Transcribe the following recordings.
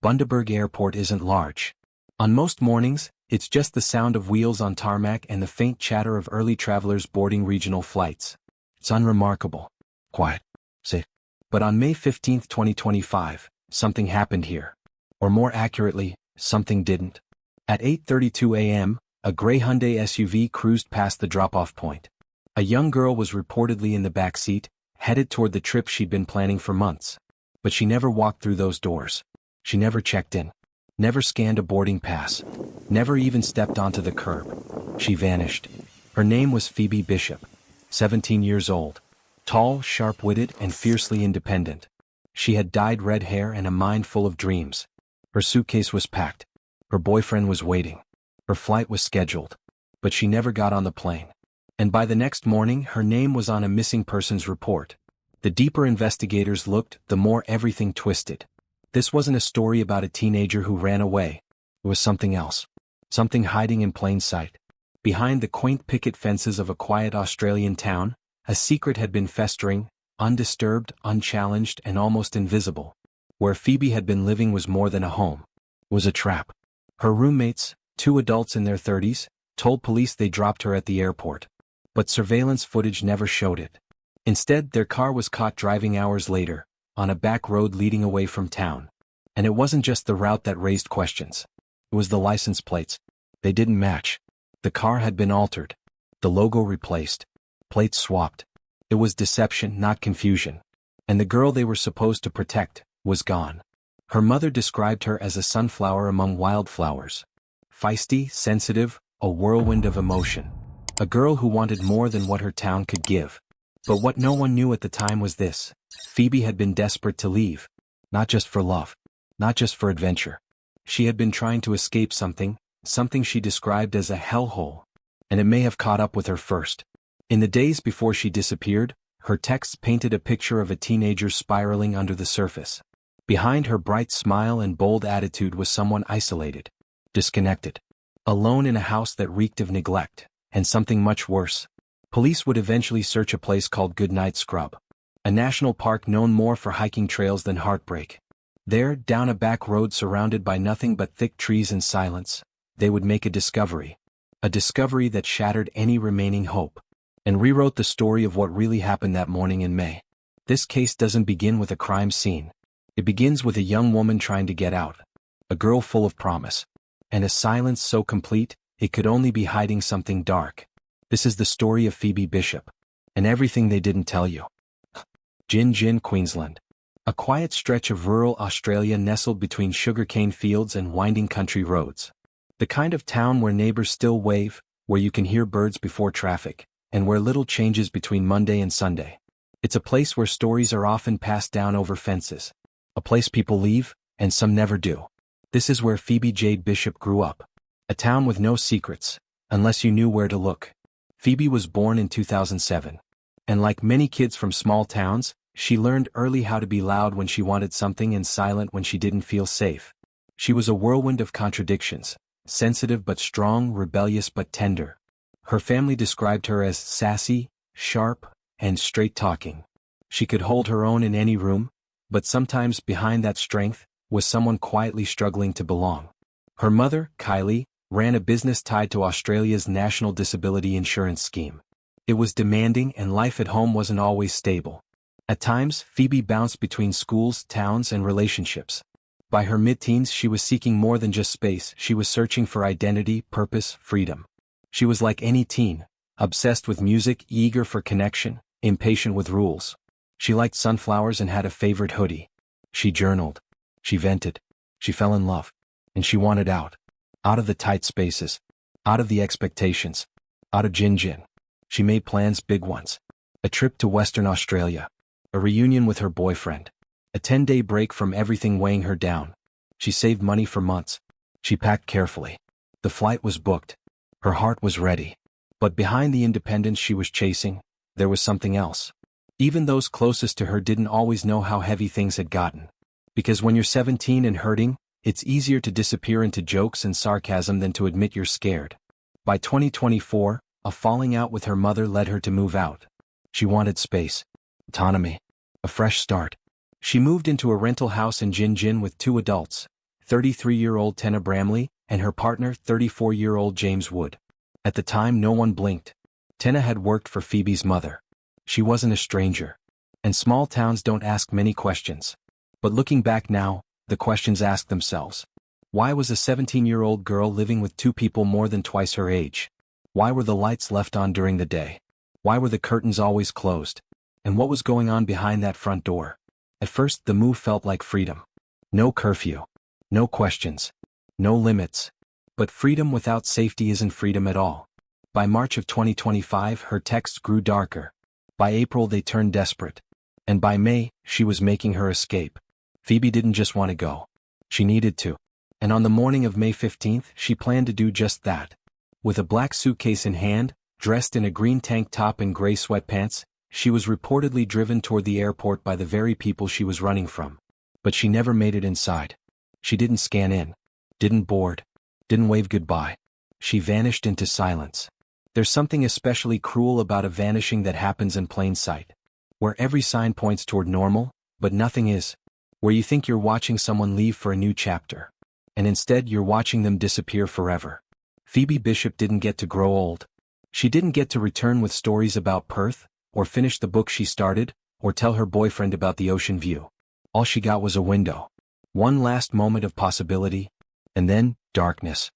Bundaberg Airport isn't large. On most mornings, it's just the sound of wheels on tarmac and the faint chatter of early travelers boarding regional flights. It's unremarkable. Quiet. Safe. But on May 15, 2025, something happened here. Or more accurately, something didn't. At 8:32 a.m., a gray Hyundai SUV cruised past the drop-off point. A young girl was reportedly in the back seat, headed toward the trip she'd been planning for months. But she never walked through those doors. She never checked in. Never scanned a boarding pass. Never even stepped onto the curb. She vanished. Her name was Pheobe Bishop. 17 years old. Tall, sharp-witted, and fiercely independent. She had dyed red hair and a mind full of dreams. Her suitcase was packed. Her boyfriend was waiting. Her flight was scheduled. But she never got on the plane. And by the next morning, her name was on a missing persons report. The deeper investigators looked, the more everything twisted. This wasn't a story about a teenager who ran away. It was something else. Something hiding in plain sight. Behind the quaint picket fences of a quiet Australian town, a secret had been festering, undisturbed, unchallenged, and almost invisible. Where Phoebe had been living was more than a home. It was a trap. Her roommates, 2 adults in their 30s, told police they dropped her at the airport. But surveillance footage never showed it. Instead, their car was caught driving hours later, on a back road leading away from town. And it wasn't just the route that raised questions. It was the license plates. They didn't match. The car had been altered. The logo replaced. Plates swapped. It was deception, not confusion. And the girl they were supposed to protect was gone. Her mother described her as a sunflower among wildflowers. Feisty, sensitive, a whirlwind of emotion. A girl who wanted more than what her town could give. But what no one knew at the time was this. Phoebe had been desperate to leave. Not just for love. Not just for adventure. She had been trying to escape something she described as a hellhole. And it may have caught up with her first. In the days before she disappeared, her texts painted a picture of a teenager spiraling under the surface. Behind her bright smile and bold attitude was someone isolated. Disconnected. Alone in a house that reeked of neglect. And something much worse. Police would eventually search a place called Goodnight Scrub. A national park known more for hiking trails than heartbreak. There, down a back road surrounded by nothing but thick trees and silence, they would make a discovery. A discovery that shattered any remaining hope. And rewrote the story of what really happened that morning in May. This case doesn't begin with a crime scene. It begins with a young woman trying to get out. A girl full of promise. And a silence so complete, it could only be hiding something dark. This is the story of Phoebe Bishop. And everything they didn't tell you. Gin, Queensland. A quiet stretch of rural Australia nestled between sugarcane fields and winding country roads. The kind of town where neighbors still wave, where you can hear birds before traffic, and where little changes between Monday and Sunday. It's a place where stories are often passed down over fences. A place people leave, and some never do. This is where Phoebe Jade Bishop grew up. A town with no secrets, unless you knew where to look. Phoebe was born in 2007. And like many kids from small towns, she learned early how to be loud when she wanted something and silent when she didn't feel safe. She was a whirlwind of contradictions, sensitive but strong, rebellious but tender. Her family described her as sassy, sharp, and straight-talking. She could hold her own in any room, but sometimes behind that strength was someone quietly struggling to belong. Her mother, Kylie, ran a business tied to Australia's National Disability Insurance Scheme. It was demanding and life at home wasn't always stable. At times, Phoebe bounced between schools, towns, and relationships. By her mid-teens, she was seeking more than just space. She was searching for identity, purpose, freedom. She was like any teen, obsessed with music, eager for connection, impatient with rules. She liked sunflowers and had a favorite hoodie. She journaled. She vented. She fell in love. And she wanted out. Out of the tight spaces. Out of the expectations. Out of gin. She made plans, big ones. A trip to Western Australia. A reunion with her boyfriend. A 10-day break from everything weighing her down. She saved money for months. She packed carefully. The flight was booked. Her heart was ready. But behind the independence she was chasing, there was something else. Even those closest to her didn't always know how heavy things had gotten. Because when you're 17 and hurting, it's easier to disappear into jokes and sarcasm than to admit you're scared. By 2024, a falling out with her mother led her to move out. She wanted space. Autonomy. A fresh start. She moved into a rental house in Gin with 2 adults, 33-year-old Tenna Bramley, and her partner, 34-year-old James Wood. At the time, no one blinked. Tenna had worked for Phoebe's mother. She wasn't a stranger. And small towns don't ask many questions. But looking back now, the questions ask themselves. Why was a 17-year-old girl living with two people more than twice her age? Why were the lights left on during the day? Why were the curtains always closed? And what was going on behind that front door? At first, the move felt like freedom. No curfew. No questions. No limits. But freedom without safety isn't freedom at all. By March of 2025, her texts grew darker. By April, they turned desperate. And by May, she was making her escape. Phoebe didn't just want to go. She needed to. And on the morning of May 15th, she planned to do just that. With a black suitcase in hand, dressed in a green tank top and gray sweatpants, she was reportedly driven toward the airport by the very people she was running from. But she never made it inside. She didn't scan in. Didn't board. Didn't wave goodbye. She vanished into silence. There's something especially cruel about a vanishing that happens in plain sight. Where every sign points toward normal, but nothing is. Where you think you're watching someone leave for a new chapter. And instead you're watching them disappear forever. Phoebe Bishop didn't get to grow old. She didn't get to return with stories about Perth, or finish the book she started, or tell her boyfriend about the ocean view. All she got was a window. One last moment of possibility, and then, darkness.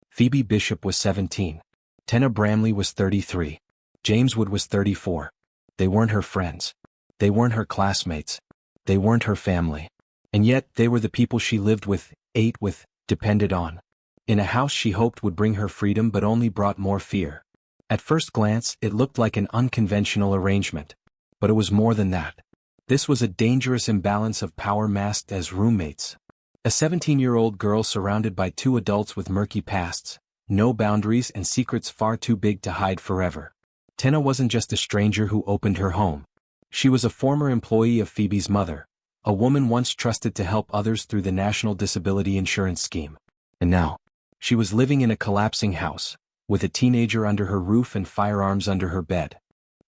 Phoebe Bishop was 17. Tenna Bramley was 33. James Wood was 34. They weren't her friends. They weren't her classmates. They weren't her family. And yet, they were the people she lived with, ate with, depended on. In a house she hoped would bring her freedom but only brought more fear. At first glance, it looked like an unconventional arrangement. But it was more than that. This was a dangerous imbalance of power masked as roommates. A 17-year-old girl surrounded by two adults with murky pasts, no boundaries and secrets far too big to hide forever. Tenna wasn't just a stranger who opened her home. She was a former employee of Phoebe's mother, a woman once trusted to help others through the National Disability Insurance Scheme. And now, she was living in a collapsing house, with a teenager under her roof and firearms under her bed.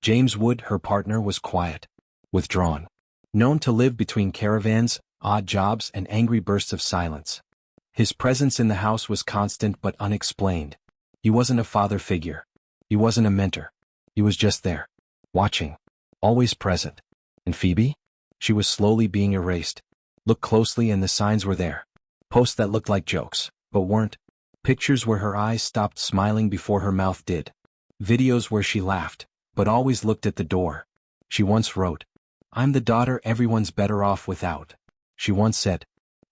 James Wood, her partner, was quiet, withdrawn, known to live between caravans, odd jobs, and angry bursts of silence. His presence in the house was constant but unexplained. He wasn't a father figure. He wasn't a mentor. He was just there, watching, always present. And Phoebe? She was slowly being erased. Look closely and the signs were there. Posts that looked like jokes, but weren't. Pictures where her eyes stopped smiling before her mouth did. Videos where she laughed, but always looked at the door. She once wrote, "I'm the daughter everyone's better off without." She once said,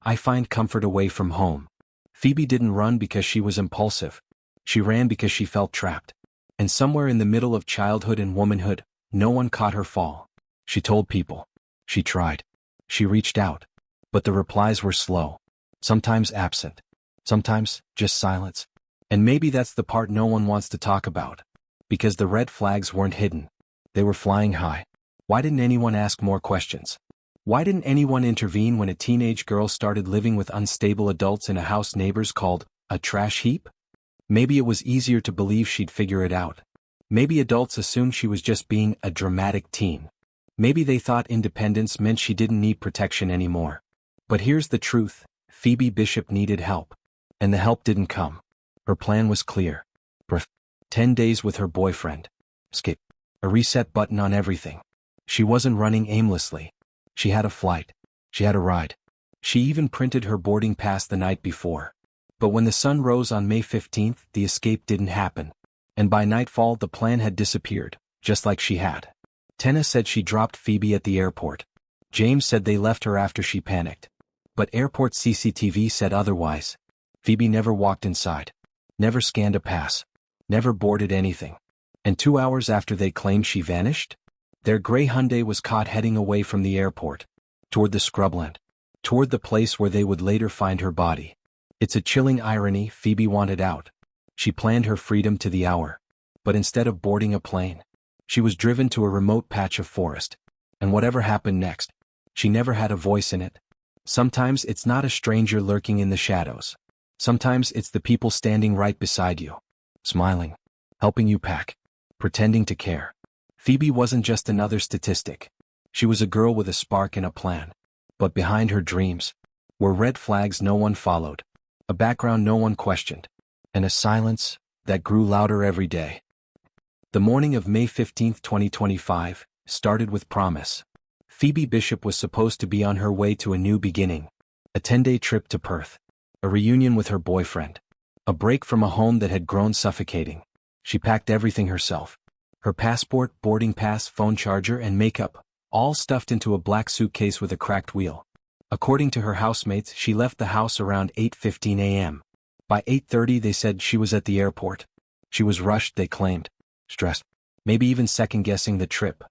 "I find comfort away from home." Phoebe didn't run because she was impulsive. She ran because she felt trapped. And somewhere in the middle of childhood and womanhood, no one caught her fall. She told people. She tried. She reached out. But the replies were slow. Sometimes absent. Sometimes just silence. And maybe that's the part no one wants to talk about. Because the red flags weren't hidden. They were flying high. Why didn't anyone ask more questions? Why didn't anyone intervene when a teenage girl started living with unstable adults in a house neighbors called a trash heap? Maybe it was easier to believe she'd figure it out. Maybe adults assumed she was just being a dramatic teen. Maybe they thought independence meant she didn't need protection anymore. But here's the truth, Phoebe Bishop needed help. And the help didn't come. Her plan was clear. 10 days with her boyfriend. Skip. A reset button on everything. She wasn't running aimlessly. She had a flight. She had a ride. She even printed her boarding pass the night before. But when the sun rose on May 15th, the escape didn't happen. And by nightfall the plan had disappeared, just like she had. Tenna said she dropped Phoebe at the airport. James said they left her after she panicked. But airport CCTV said otherwise. Phoebe never walked inside. Never scanned a pass. Never boarded anything. And 2 hours after they claimed she vanished, their gray Hyundai was caught heading away from the airport. Toward the scrubland. Toward the place where they would later find her body. It's a chilling irony. Phoebe wanted out. She planned her freedom to the hour. But instead of boarding a plane, she was driven to a remote patch of forest. And whatever happened next, she never had a voice in it. Sometimes it's not a stranger lurking in the shadows. Sometimes it's the people standing right beside you. Smiling. Helping you pack. Pretending to care. Phoebe wasn't just another statistic. She was a girl with a spark and a plan. But behind her dreams, were red flags no one followed, a background no one questioned, and a silence that grew louder every day. The morning of May 15, 2025, started with promise. Phoebe Bishop was supposed to be on her way to a new beginning, a 10-day trip to Perth, a reunion with her boyfriend, a break from a home that had grown suffocating. She packed everything herself. Her passport, boarding pass, phone charger, and makeup, all stuffed into a black suitcase with a cracked wheel. According to her housemates, she left the house around 8:15 a.m. By 8:30 they said she was at the airport. She was rushed, they claimed. Stressed. Maybe even second-guessing the trip.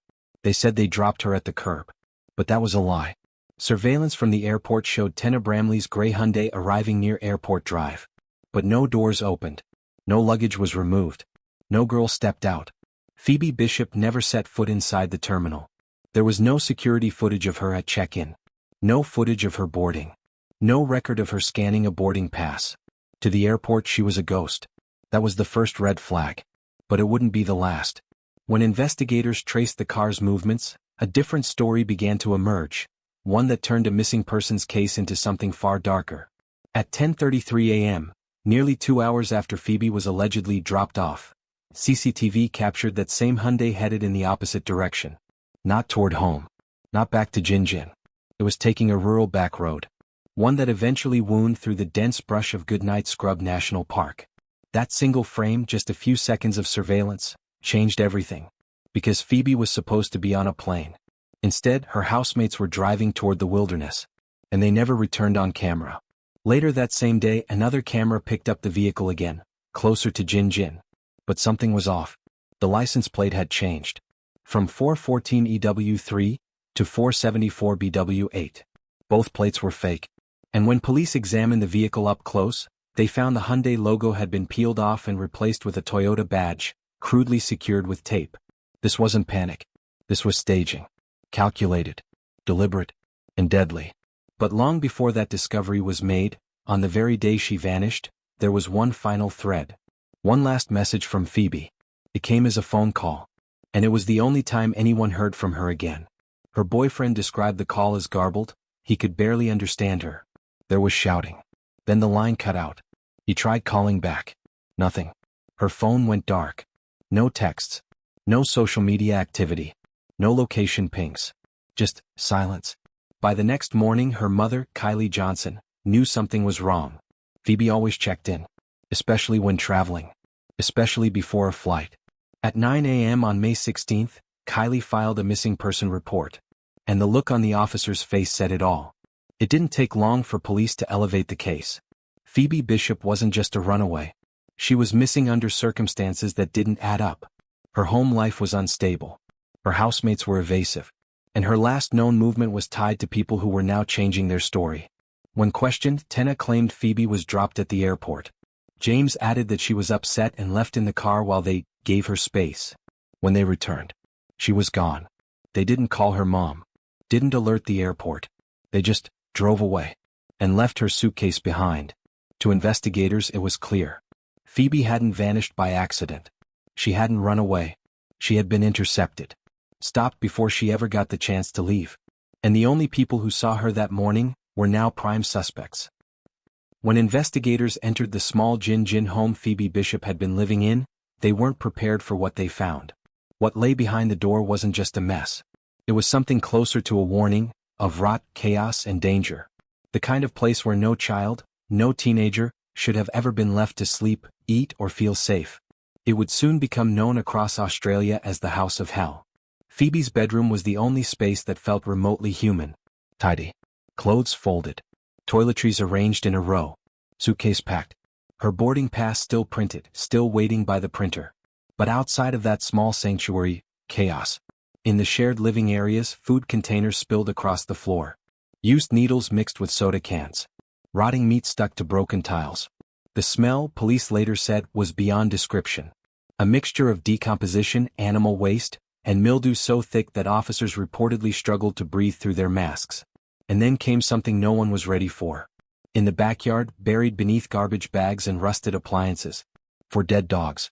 They said they dropped her at the curb. But that was a lie. Surveillance from the airport showed Tenna Bramley's gray Hyundai arriving near Airport Drive. But no doors opened. No luggage was removed. No girl stepped out. Phoebe Bishop never set foot inside the terminal. There was no security footage of her at check-in. No footage of her boarding. No record of her scanning a boarding pass. To the airport she was a ghost. That was the first red flag. But it wouldn't be the last. When investigators traced the car's movements, a different story began to emerge, one that turned a missing persons case into something far darker. At 10:33 a.m., nearly 2 hours after Phoebe was allegedly dropped off, CCTV captured that same Hyundai headed in the opposite direction. Not toward home. Not back to Jinjin. It was taking a rural back road. One that eventually wound through the dense brush of Goodnight Scrub National Park. That single frame, just a few seconds of surveillance, changed everything. Because Phoebe was supposed to be on a plane. Instead, her housemates were driving toward the wilderness. And they never returned on camera. Later that same day, another camera picked up the vehicle again, closer to Jinjin. But something was off. The license plate had changed. From 414 EW3 to 474 BW8. Both plates were fake. And when police examined the vehicle up close, they found the Hyundai logo had been peeled off and replaced with a Toyota badge, crudely secured with tape. This wasn't panic. This was staging. Calculated, deliberate, and deadly. But long before that discovery was made, on the very day she vanished, there was one final thread. One last message from Phoebe. It came as a phone call. And it was the only time anyone heard from her again. Her boyfriend described the call as garbled. He could barely understand her. There was shouting. Then the line cut out. He tried calling back. Nothing. Her phone went dark. No texts. No social media activity. No location pings. Just silence. By the next morning, her mother, Kylie Johnson, knew something was wrong. Phoebe always checked in. Especially when traveling. Especially before a flight. At 9 a.m. on May 16th, Kylie filed a missing person report. And the look on the officer's face said it all. It didn't take long for police to elevate the case. Phoebe Bishop wasn't just a runaway. She was missing under circumstances that didn't add up. Her home life was unstable. Her housemates were evasive. And her last known movement was tied to people who were now changing their story. When questioned, Tenna claimed Phoebe was dropped at the airport. James added that she was upset and left in the car while they gave her space. When they returned, she was gone. They didn't call her mom. Didn't alert the airport. They just drove away. And left her suitcase behind. To investigators it was clear. Phoebe hadn't vanished by accident. She hadn't run away. She had been intercepted. Stopped before she ever got the chance to leave. And the only people who saw her that morning were now prime suspects. When investigators entered the small Jinjin home Phoebe Bishop had been living in, they weren't prepared for what they found. What lay behind the door wasn't just a mess. It was something closer to a warning, of rot, chaos, and danger. The kind of place where no child, no teenager, should have ever been left to sleep, eat, or feel safe. It would soon become known across Australia as the House of Hell. Phoebe's bedroom was the only space that felt remotely human. Tidy. Clothes folded. Toiletries arranged in a row. Suitcase packed. Her boarding pass still printed, still waiting by the printer. But outside of that small sanctuary, chaos. In the shared living areas, food containers spilled across the floor. Used needles mixed with soda cans. Rotting meat stuck to broken tiles. The smell, police later said, was beyond description. A mixture of decomposition, animal waste, and mildew so thick that officers reportedly struggled to breathe through their masks. And then came something no one was ready for. In the backyard, buried beneath garbage bags and rusted appliances. For dead dogs.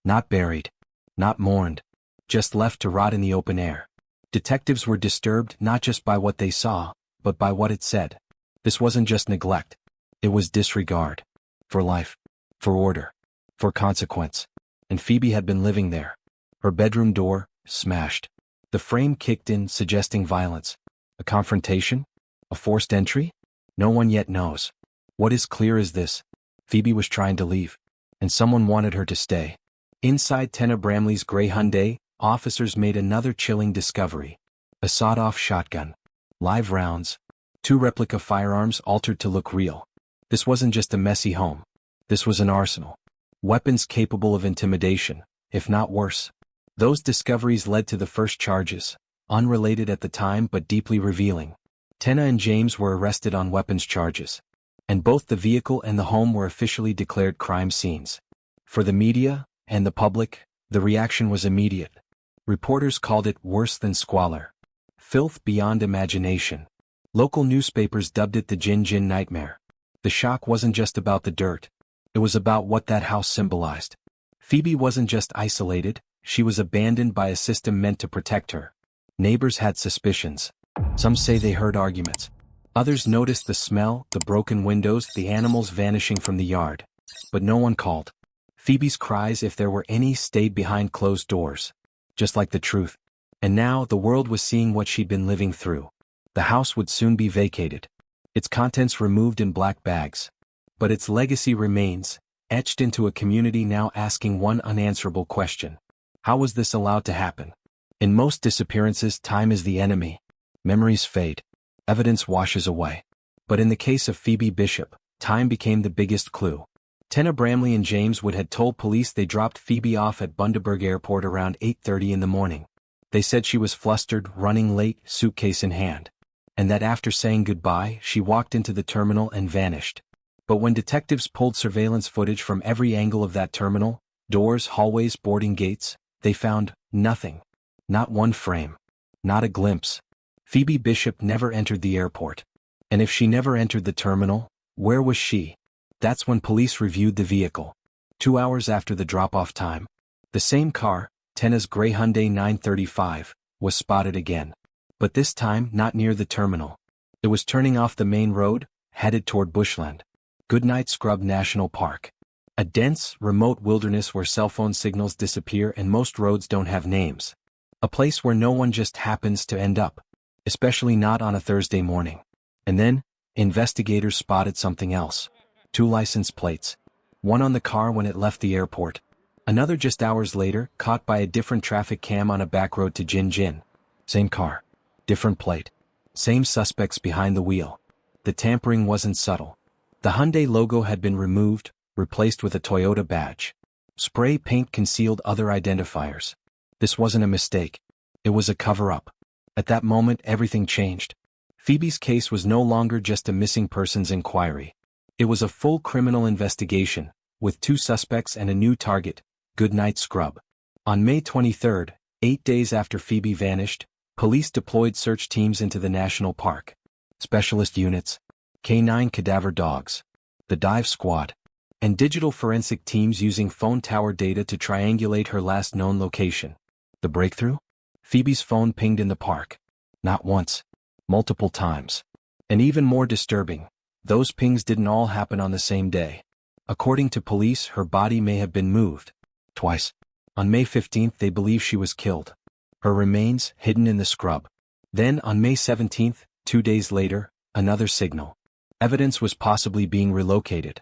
Not buried. Not mourned. Just left to rot in the open air. Detectives were disturbed not just by what they saw, but by what it said. This wasn't just neglect. It was disregard. For life. For order. For consequence. And Phoebe had been living there. Her bedroom door, smashed. The frame kicked in, suggesting violence. A confrontation? A forced entry? No one yet knows. What is clear is this. Phoebe was trying to leave. And someone wanted her to stay. Inside Tenna Bramley's gray Hyundai, officers made another chilling discovery. A sawed-off shotgun. Live rounds. 2 replica firearms altered to look real. This wasn't just a messy home. This was an arsenal. Weapons capable of intimidation, if not worse. Those discoveries led to the first charges, unrelated at the time but deeply revealing. Tenna and James were arrested on weapons charges. And both the vehicle and the home were officially declared crime scenes. For the media, and the public, the reaction was immediate. Reporters called it worse than squalor. Filth beyond imagination. Local newspapers dubbed it the Gin Gin nightmare. The shock wasn't just about the dirt. It was about what that house symbolized. Phoebe wasn't just isolated, she was abandoned by a system meant to protect her. Neighbors had suspicions. Some say they heard arguments. Others noticed the smell, the broken windows, the animals vanishing from the yard. But no one called. Phoebe's cries, if there were any, stayed behind closed doors. Just like the truth. And now the world was seeing what she'd been living through. The house would soon be vacated. Its contents removed in black bags. But its legacy remains, etched into a community now asking one unanswerable question. How was this allowed to happen? In most disappearances, time is the enemy. Memories fade. Evidence washes away. But in the case of Phoebe Bishop, time became the biggest clue. Tenna Bramley and James Wood had told police they dropped Phoebe off at Bundaberg Airport around 8:30 in the morning. They said she was flustered, running late, suitcase in hand. And that after saying goodbye, she walked into the terminal and vanished. But when detectives pulled surveillance footage from every angle of that terminal, doors, hallways, boarding gates, they found nothing. Not one frame. Not a glimpse. Phoebe Bishop never entered the airport. And if she never entered the terminal, where was she? That's when police reviewed the vehicle. 2 hours after the drop-off time, the same car, Tenna's gray Hyundai 935, was spotted again. But this time not near the terminal. It was turning off the main road, headed toward bushland. Goodnight Scrub National Park. A dense, remote wilderness where cell phone signals disappear and most roads don't have names. A place where no one just happens to end up. Especially not on a Thursday morning. And then, investigators spotted something else. 2 license plates. One on the car when it left the airport. Another just hours later, caught by a different traffic cam on a back road to Gin Gin. Same car. Different plate. Same suspects behind the wheel. The tampering wasn't subtle. The Hyundai logo had been removed, replaced with a Toyota badge. Spray paint concealed other identifiers. This wasn't a mistake. It was a cover-up. At that moment, everything changed. Phoebe's case was no longer just a missing persons inquiry. It was a full criminal investigation, with 2 suspects and a new target, Goodnight Scrub. On May 23, 8 days after Phoebe vanished, police deployed search teams into the national park. Specialist units, K9 cadaver dogs, the dive squad, and digital forensic teams using phone tower data to triangulate her last known location. The breakthrough? Phoebe's phone pinged in the park. Not once. Multiple times. And even more disturbing, those pings didn't all happen on the same day. According to police, her body may have been moved. Twice. On May 15th, they believe she was killed. Her remains hidden in the scrub. Then, on May 17th, 2 days later, another signal. Evidence was possibly being relocated.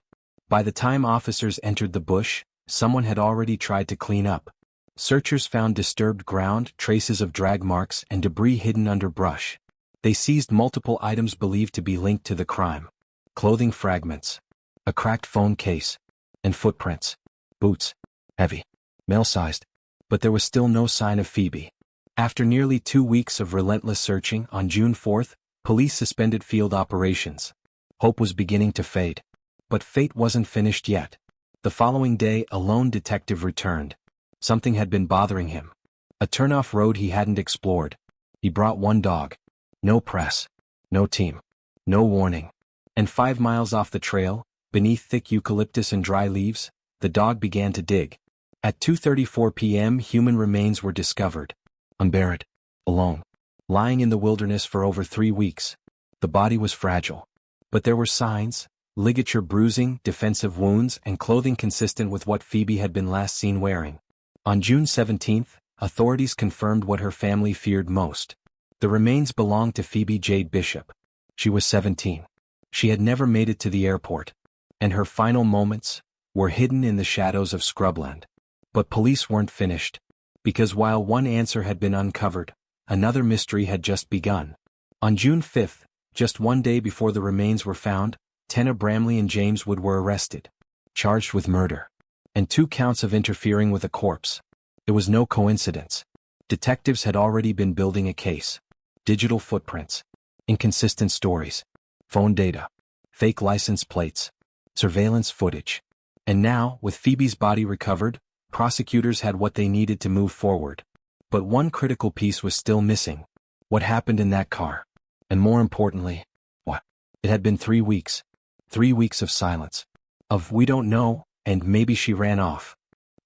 By the time officers entered the bush, someone had already tried to clean up. Searchers found disturbed ground, traces of drag marks, and debris hidden under brush. They seized multiple items believed to be linked to the crime. Clothing fragments, a cracked phone case, and footprints. Boots. Heavy. Male-sized. But there was still no sign of Phoebe. After nearly 2 weeks of relentless searching, on June 4th, police suspended field operations. Hope was beginning to fade. But fate wasn't finished yet. The following day, a lone detective returned. Something had been bothering him. A turnoff road he hadn't explored. He brought 1 dog. No press. No team. No warning. And 5 miles off the trail, beneath thick eucalyptus and dry leaves, the dog began to dig. At 2:34 p.m. human remains were discovered. Unburied. Alone. Lying in the wilderness for over 3 weeks. The body was fragile. But there were signs: ligature bruising, defensive wounds, and clothing consistent with what Phoebe had been last seen wearing. On June 17, authorities confirmed what her family feared most. The remains belonged to Phoebe Jade Bishop. She was 17. She had never made it to the airport, and her final moments were hidden in the shadows of scrubland. But police weren't finished, because while one answer had been uncovered, another mystery had just begun. On June 5, just one day before the remains were found, Tenna Bramley and James Wood were arrested, charged with murder, and 2 counts of interfering with a corpse. It was no coincidence. Detectives had already been building a case. Digital footprints, inconsistent stories, phone data, fake license plates, surveillance footage. And now, with Phoebe's body recovered, prosecutors had what they needed to move forward. But one critical piece was still missing. What happened in that car? And more importantly, what? It had been 3 weeks. 3 weeks of silence. Of "we don't know," and "maybe she ran off."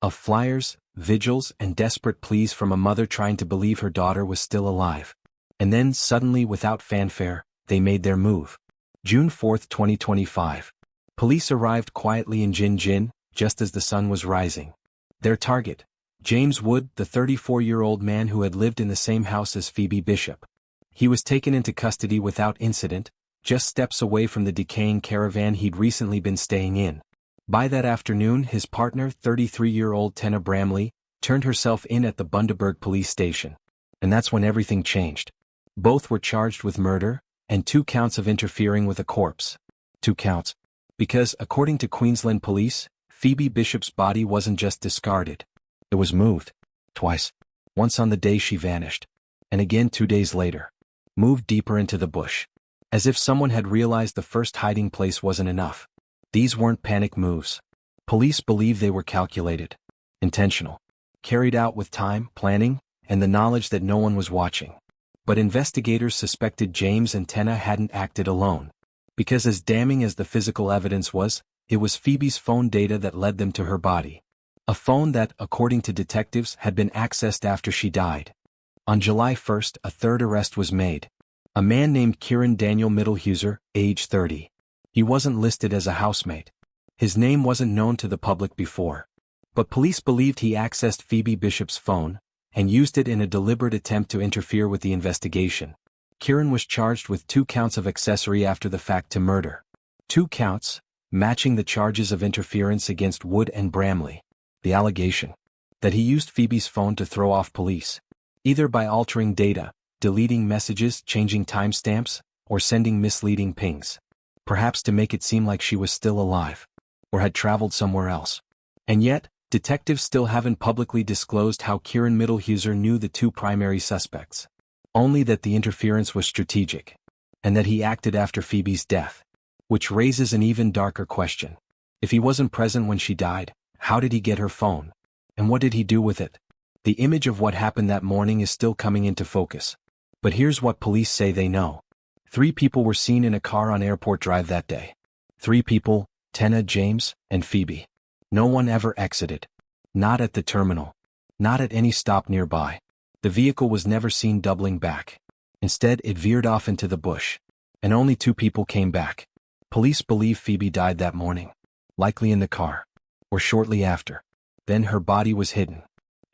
Of flyers, vigils, and desperate pleas from a mother trying to believe her daughter was still alive. And then, suddenly, without fanfare, they made their move. June 4, 2025. Police arrived quietly in Gin Gin, just as the sun was rising. Their target: James Wood, the 34-year-old man who had lived in the same house as Phoebe Bishop. He was taken into custody without incident, just steps away from the decaying caravan he'd recently been staying in. By that afternoon, his partner, 33-year-old Tenna Bramley, turned herself in at the Bundaberg police station. And that's when everything changed. Both were charged with murder, and 2 counts of interfering with a corpse. 2 counts. Because, according to Queensland police, Phoebe Bishop's body wasn't just discarded. It was moved. Twice. Once on the day she vanished. And again 2 days later. Moved deeper into the bush. As if someone had realized the first hiding place wasn't enough. These weren't panic moves. Police believe they were calculated. Intentional. Carried out with time, planning, and the knowledge that no one was watching. But investigators suspected James and Tenna hadn't acted alone. Because as damning as the physical evidence was, it was Phoebe's phone data that led them to her body. A phone that, according to detectives, had been accessed after she died. On July 1, a third arrest was made. A man named Kieran Daniel Middlehuser, age 30. He wasn't listed as a housemate. His name wasn't known to the public before. But police believed he accessed Phoebe Bishop's phone, and used it in a deliberate attempt to interfere with the investigation. Kieran was charged with 2 counts of accessory after the fact to murder. 2 counts, matching the charges of interference against Wood and Bramley. The allegation: that he used Phoebe's phone to throw off police, either by altering data, deleting messages, changing timestamps, or sending misleading pings. Perhaps to make it seem like she was still alive, or had traveled somewhere else. And yet, detectives still haven't publicly disclosed how Kieran Middlehuser knew the 2 primary suspects. Only that the interference was strategic, and that he acted after Phoebe's death. Which raises an even darker question. If he wasn't present when she died, how did he get her phone? And what did he do with it? The image of what happened that morning is still coming into focus. But here's what police say they know. 3 people were seen in a car on Airport Drive that day. 3 people: Tenna, James, and Phoebe. No one ever exited. Not at the terminal. Not at any stop nearby. The vehicle was never seen doubling back. Instead, it veered off into the bush. And only 2 people came back. Police believe Phoebe died that morning. Likely in the car. Or shortly after. Then her body was hidden.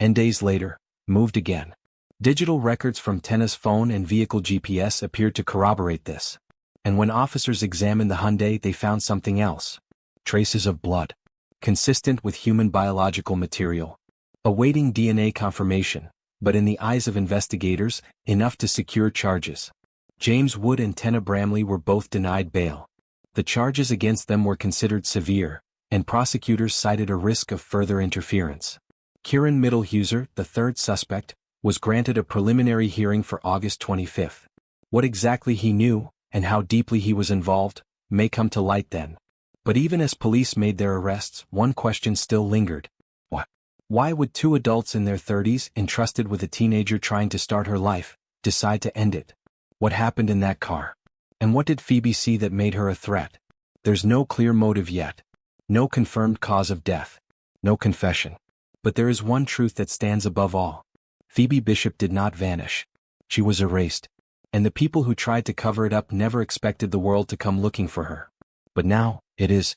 And days later, moved again. Digital records from Tenna's phone and vehicle GPS appeared to corroborate this. And when officers examined the Hyundai, they found something else. Traces of blood. Consistent with human biological material. Awaiting DNA confirmation, but in the eyes of investigators, enough to secure charges. James Wood and Tenna Bramley were both denied bail. The charges against them were considered severe, and prosecutors cited a risk of further interference. Kieran Middlehuser, the third suspect, was granted a preliminary hearing for August 25. What exactly he knew, and how deeply he was involved, may come to light then. But even as police made their arrests, one question still lingered. What? Why would 2 adults in their 30s, entrusted with a teenager trying to start her life, decide to end it? What happened in that car? And what did Phoebe see that made her a threat? There's no clear motive yet. No confirmed cause of death. No confession. But there is one truth that stands above all. Phoebe Bishop did not vanish. She was erased. And the people who tried to cover it up never expected the world to come looking for her. But now, it is.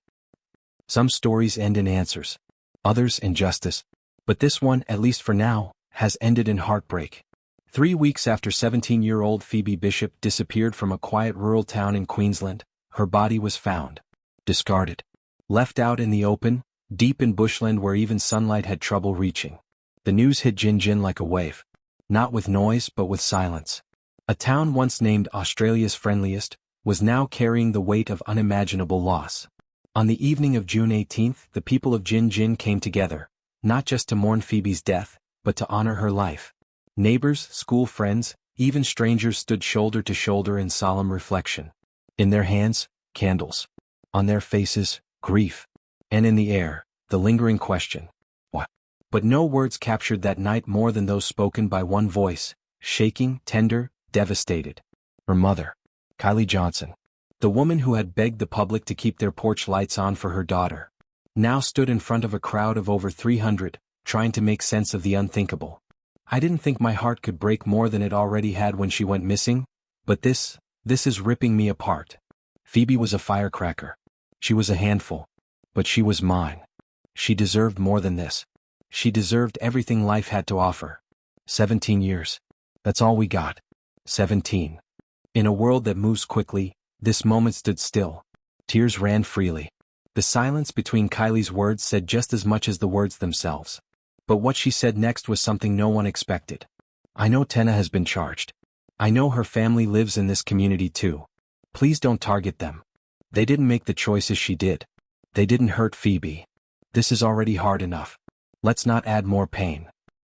Some stories end in answers. Others in justice. But this one, at least for now, has ended in heartbreak. 3 weeks after 17-year-old Pheobe Bishop disappeared from a quiet rural town in Queensland, her body was found. Discarded. Left out in the open, deep in bushland where even sunlight had trouble reaching. The news hit Gin Gin like a wave. Not with noise but with silence. A town once named Australia's friendliest, was now carrying the weight of unimaginable loss. On the evening of June 18th, the people of Gin Gin came together, not just to mourn Phoebe's death, but to honor her life. Neighbors, school friends, even strangers stood shoulder to shoulder in solemn reflection. In their hands, candles. On their faces, grief. And in the air, the lingering question, what? But no words captured that night more than those spoken by one voice, shaking, tender, devastated. Her mother, Kylie Johnson. The woman who had begged the public to keep their porch lights on for her daughter, now stood in front of a crowd of over 300, trying to make sense of the unthinkable. I didn't think my heart could break more than it already had when she went missing, but this is ripping me apart. Phoebe was a firecracker. She was a handful. But she was mine. She deserved more than this. She deserved everything life had to offer. 17 years. That's all we got. 17. In a world that moves quickly, this moment stood still. Tears ran freely. The silence between Kylie's words said just as much as the words themselves. But what she said next was something no one expected. I know Tenna has been charged. I know her family lives in this community too. Please don't target them. They didn't make the choices she did. They didn't hurt Phoebe. This is already hard enough. Let's not add more pain.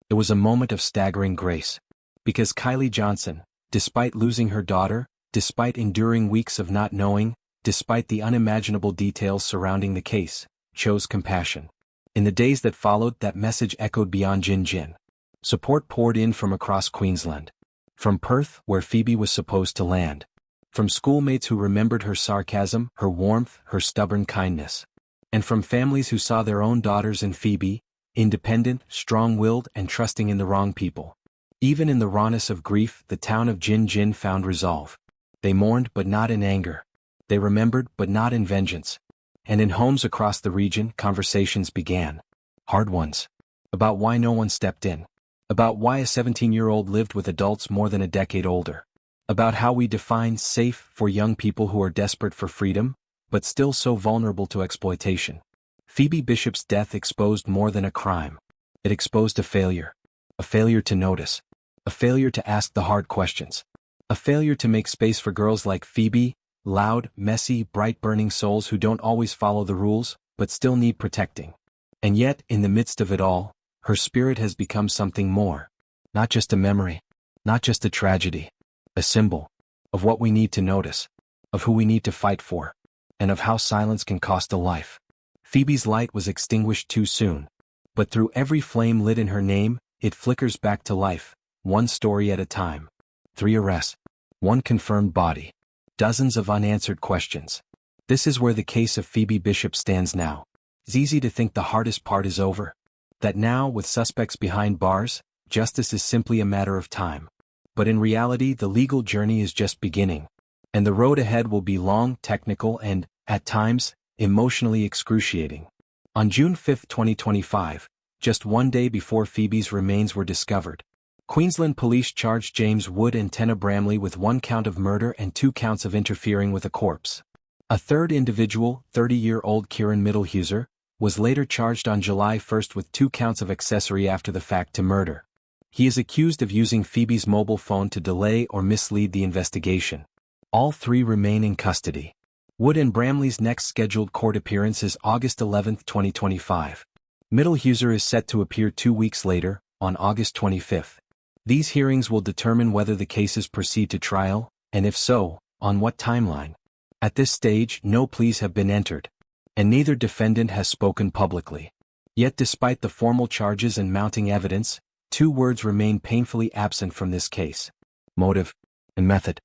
It was a moment of staggering grace. Because Kylie Johnson, despite losing her daughter, despite enduring weeks of not knowing, despite the unimaginable details surrounding the case, chose compassion. In the days that followed, that message echoed beyond Gin Gin. Support poured in from across Queensland. From Perth, where Phoebe was supposed to land. From schoolmates who remembered her sarcasm, her warmth, her stubborn kindness. And from families who saw their own daughters in Phoebe, independent, strong-willed, and trusting in the wrong people. Even in the rawness of grief, the town of Gin Gin found resolve. They mourned but not in anger. They remembered but not in vengeance. And in homes across the region, conversations began. Hard ones. About why no one stepped in. About why a 17-year-old lived with adults more than a decade older. About how we define safe for young people who are desperate for freedom, but still so vulnerable to exploitation. Phoebe Bishop's death exposed more than a crime. It exposed a failure. A failure to notice. A failure to ask the hard questions. A failure to make space for girls like Phoebe, loud, messy, bright-burning souls who don't always follow the rules, but still need protecting. And yet, in the midst of it all, her spirit has become something more. Not just a memory. Not just a tragedy. A symbol. Of what we need to notice. Of who we need to fight for. And of how silence can cost a life. Phoebe's light was extinguished too soon. But through every flame lit in her name, it flickers back to life, one story at a time. 3 arrests. 1 confirmed body. Dozens of unanswered questions. This is where the case of Phoebe Bishop stands now. It's easy to think the hardest part is over. That now, with suspects behind bars, justice is simply a matter of time. But in reality, the legal journey is just beginning. And the road ahead will be long, technical, and, at times, emotionally excruciating. On June 5, 2025, just 1 day before Phoebe's remains were discovered, Queensland police charged James Wood and Tenna Bramley with 1 count of murder and 2 counts of interfering with a corpse. A third individual, 30-year-old Kieran Middlehuser, was later charged on July 1 with 2 counts of accessory after the fact to murder. He is accused of using Phoebe's mobile phone to delay or mislead the investigation. All 3 remain in custody. Wood and Bramley's next scheduled court appearance is August 11, 2025. Middlehuser is set to appear 2 weeks later, on August 25. These hearings will determine whether the cases proceed to trial, and if so, on what timeline. At this stage, no pleas have been entered, and neither defendant has spoken publicly. Yet despite the formal charges and mounting evidence, 2 words remain painfully absent from this case: motive and method.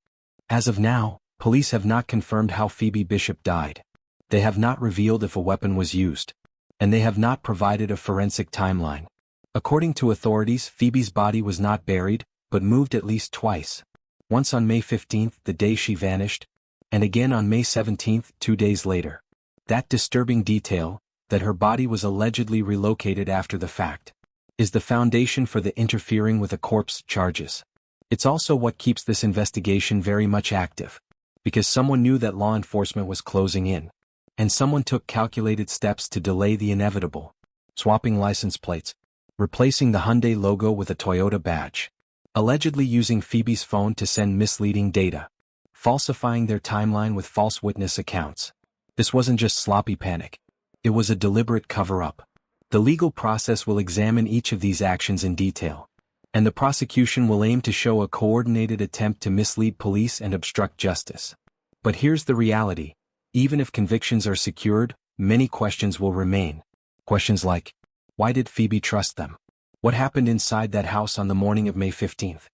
As of now, police have not confirmed how Phoebe Bishop died. They have not revealed if a weapon was used. And they have not provided a forensic timeline. According to authorities, Phoebe's body was not buried, but moved at least twice. Once on May 15th, the day she vanished, and again on May 17th, 2 days later. That disturbing detail, that her body was allegedly relocated after the fact, is the foundation for the interfering with a corpse charges. It's also what keeps this investigation very much active, because someone knew that law enforcement was closing in, and someone took calculated steps to delay the inevitable, swapping license plates, replacing the Hyundai logo with a Toyota badge, allegedly using Phoebe's phone to send misleading data, falsifying their timeline with false witness accounts. This wasn't just sloppy panic. It was a deliberate cover-up. The legal process will examine each of these actions in detail, and the prosecution will aim to show a coordinated attempt to mislead police and obstruct justice. But here's the reality. Even if convictions are secured, many questions will remain. Questions like, why did Phoebe trust them? What happened inside that house on the morning of May 15th?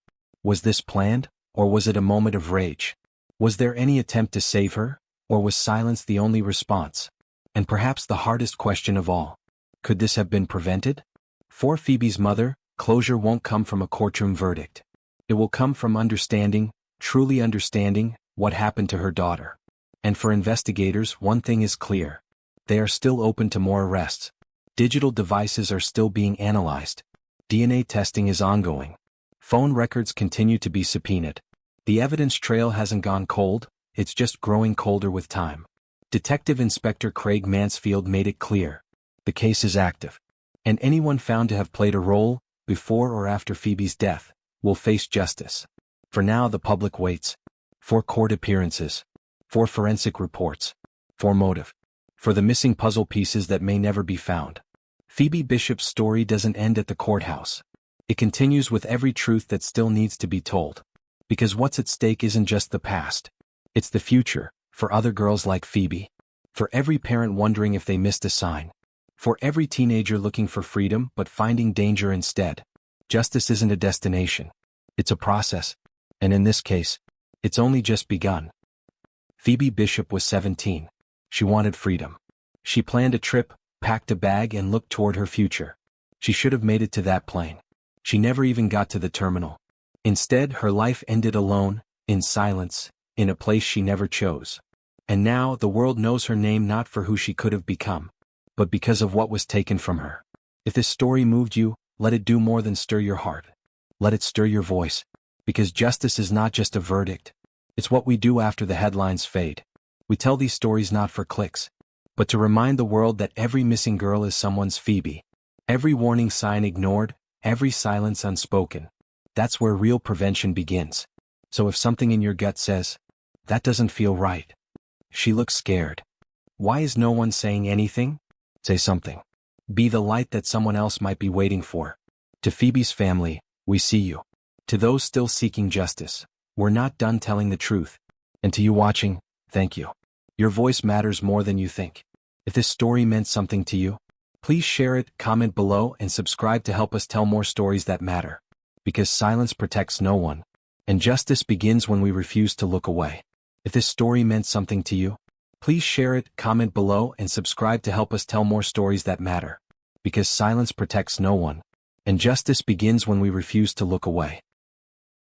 Was this planned, or was it a moment of rage? Was there any attempt to save her, or was silence the only response? And perhaps the hardest question of all, could this have been prevented? For Phoebe's mother, closure won't come from a courtroom verdict. It will come from understanding, truly understanding, what happened to her daughter. And for investigators, one thing is clear. They are still open to more arrests. Digital devices are still being analyzed. DNA testing is ongoing. Phone records continue to be subpoenaed. The evidence trail hasn't gone cold, it's just growing colder with time. Detective Inspector Craig Mansfield made it clear. The case is active. And anyone found to have played a role, before or after Phoebe's death, will face justice. For now, the public waits. For court appearances. For forensic reports. For motive. For the missing puzzle pieces that may never be found. Phoebe Bishop's story doesn't end at the courthouse. It continues with every truth that still needs to be told. Because what's at stake isn't just the past. It's the future, for other girls like Phoebe. For every parent wondering if they missed a sign. For every teenager looking for freedom but finding danger instead. Justice isn't a destination. It's a process. And in this case, it's only just begun. Phoebe Bishop was 17. She wanted freedom. She planned a trip, packed a bag and looked toward her future. She should have made it to that plane. She never even got to the terminal. Instead, her life ended alone, in silence, in a place she never chose. And now, the world knows her name not for who she could have become, but because of what was taken from her. If this story moved you, let it do more than stir your heart. Let it stir your voice. Because justice is not just a verdict. It's what we do after the headlines fade. We tell these stories not for clicks, but to remind the world that every missing girl is someone's Phoebe. Every warning sign ignored, every silence unspoken. That's where real prevention begins. So if something in your gut says, that doesn't feel right. She looks scared. Why is no one saying anything? Say something. Be the light that someone else might be waiting for. To Phoebe's family, we see you. To those still seeking justice, we're not done telling the truth. And to you watching, thank you. Your voice matters more than you think. If this story meant something to you, please share it, comment below, and subscribe to help us tell more stories that matter. Because silence protects no one, and justice begins when we refuse to look away. If this story meant something to you, please share it, comment below, and subscribe to help us tell more stories that matter. Because silence protects no one, and justice begins when we refuse to look away.